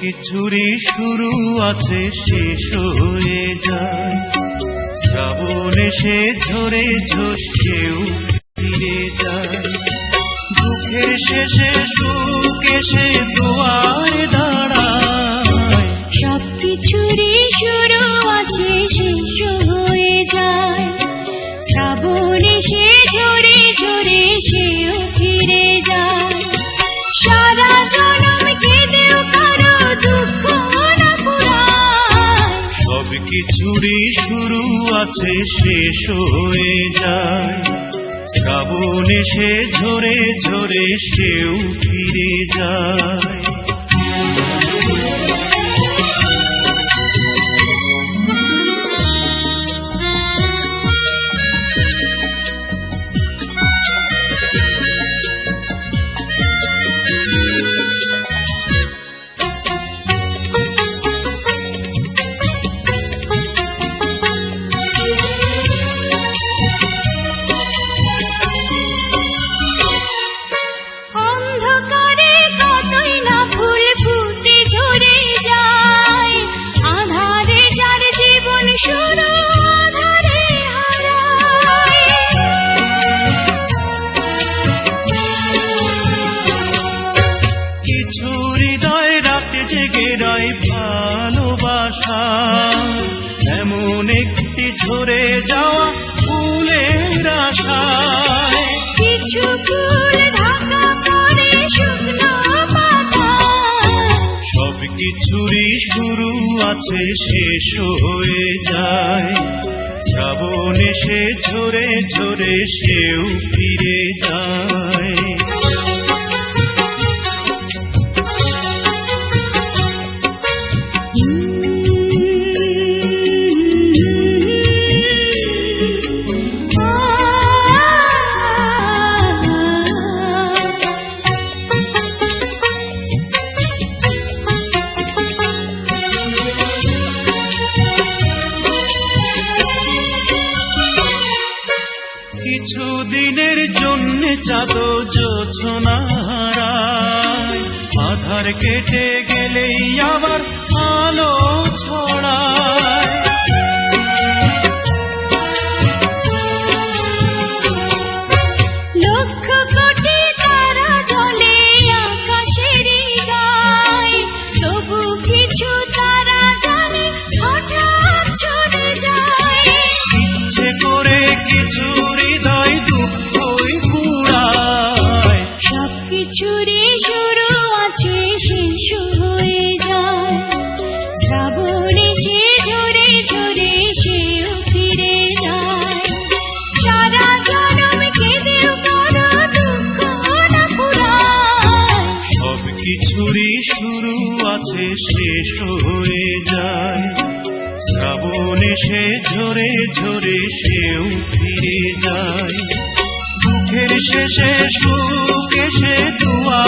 কিছুরই শুরু আছে শেষ হয়ে যায়। শ্রাবণ এসে ঝরে ঝসেও ফিরে যায়। দুঃখের শেষে সুখ এসে দুয়ারে দাঁড়ায়। সবকিছুরই শুরু আছে শেষ হয়ে যায়। শ্রাবণ এসে ঝরে ঝরে সেও ফিরে যায়। সারা জনম কেঁদেও কারো দুঃখ না পুরায়। সবকিছুরই শুরু আছে শেষ হয়ে যায়। শ্রাবণ এসে ঝরে ঝরে সেও ফিরে যায়। ভালোবাসা এমন একটি ঝরে যাওয়া ফুলের আশায়। কিছু ফুল ঢাকা পড়ে শুকনো পাতায়। সবকিছুরই শুরু আছে শেষ হয়ে যায়। শ্রাবণ এসে ঝরে ঝরে সেও ফিরে যায়। কিছুদিনের জন্য চাঁদ জোছনা হারায়। আধার কেটে গেলেই আবার আলো ছড়ায়। লক্ষ কোটি তারা জ্বলে আকাশের গায়ে। তবু কিছু তারা জানে হঠাৎ চলে যায়। ইচ্ছে করে কিছু হৃদয় দুঃখই কুড়ায়। সবকিছুরই শুরু আছে শেষ হয়ে যায়। শ্রাবণ এসে ঝরে ঝরে সেও ফিরে যায়। সারা জনম কেঁদেও কারো দুঃখ না পুরায়। সবকিছুরই শুরু আছে শেষ হয়ে যায়। শ্রাবণ এসে ঝরে ঝরে সেও ফিরে যায়। দুঃখের শেষে সুখ এসে দুয়া